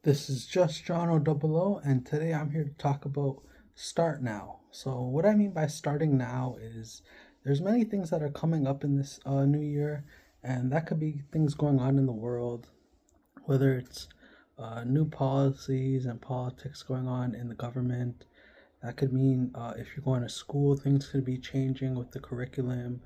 This is just John O, and today I'm here to talk about start now. So, what I mean by starting now is there's many things that are coming up in this new year, and that could be things going on in the world, whether it's new policies and politics going on in the government. That could mean if you're going to school, things could be changing with the curriculum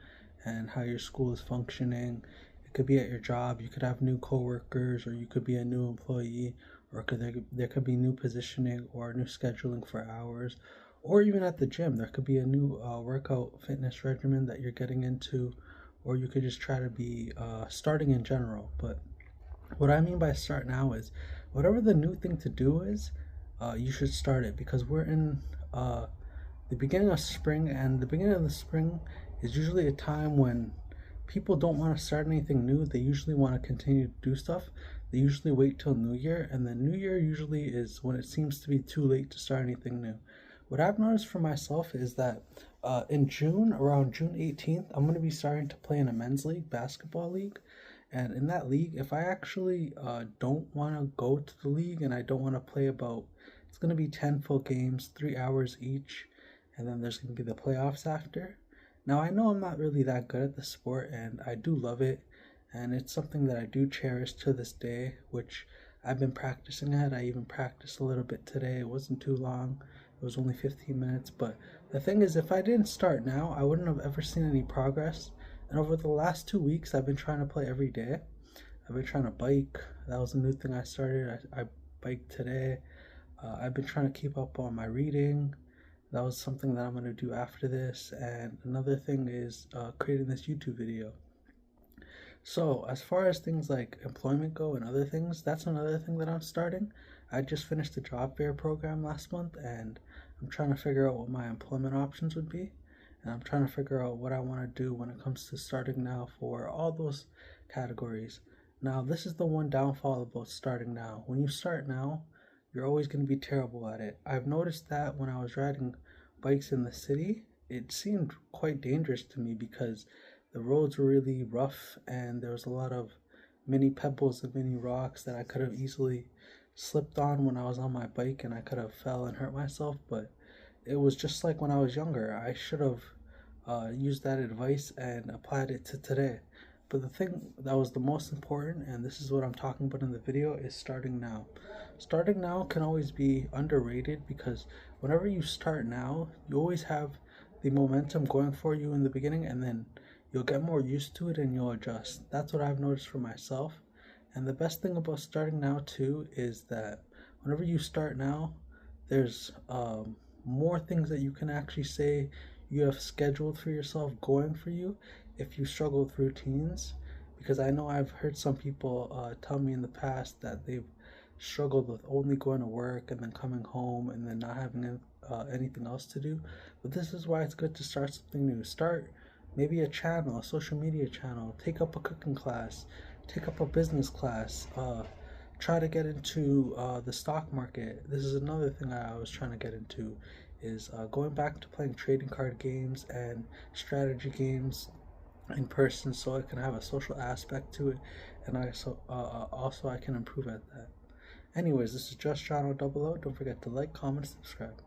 and how your school is functioning. It could be at your job. You could have new coworkers, or you could be a new employee, or there could be new positioning or new scheduling for hours, or even at the gym, there could be a new workout fitness regimen that you're getting into, or you could just try to be starting in general. But what I mean by start now is whatever the new thing to do is, you should start it because we're in the beginning of spring, and the beginning of the spring is usually a time when people don't want to start anything new. They usually want to continue to do stuff. They usually wait till New Year, and then New Year usually is when it seems to be too late to start anything new. What I've noticed for myself is that in June, around June 18th, I'm going to be starting to play in a men's league, basketball league. And in that league, if I actually don't want to go to the league and I don't want to play it's going to be 10 full games, 3 hours each, and then there's going to be the playoffs after. Now, I know I'm not really that good at the sport, and I do love it, and it's something that I do cherish to this day, which I've been practicing at. I even practiced a little bit today. It wasn't too long, it was only 15 minutes. But the thing is, if I didn't start now, I wouldn't have ever seen any progress. And over the last 2 weeks, I've been trying to play every day. I've been trying to bike. That was a new thing I started. I biked today. I've been trying to keep up on my reading. That was something that I'm going to do after this. And another thing is creating this YouTube video. So, as far as things like employment go and other things, that's another thing that I'm starting. I just finished the job fair program last month, and I'm trying to figure out what my employment options would be. And I'm trying to figure out what I want to do when it comes to starting now for all those categories. Now, this is the one downfall about starting now. When you start now, you're always going to be terrible at it. I've noticed that when I was riding bikes in the city, it seemed quite dangerous to me because the roads were really rough and there was a lot of mini pebbles and mini rocks that I could have easily slipped on when I was on my bike, and I could have fell and hurt myself. But it was just like when I was younger. I should have used that advice and applied it to today. But the thing that was the most important, and this is what I'm talking about in the video, is starting now. Starting now can always be underrated because whenever you start now, you always have the momentum going for you in the beginning, and then you'll get more used to it and you'll adjust. That's what I've noticed for myself. And the best thing about starting now too is that whenever you start now, there's more things that you can actually say you have scheduled for yourself going for you if you struggle with routines. Because I know I've heard some people tell me in the past that they've struggled with only going to work and then coming home and then not having anything else to do. But this is why it's good to start something new. Start maybe a channel, a social media channel, take up a cooking class, take up a business class, try to get into the stock market. This is another thing I was trying to get into, is going back to playing trading card games and strategy games in person, so I can have a social aspect to it, and also I can improve at that. Anyways, this is just John O. Don't forget to like, comment, subscribe.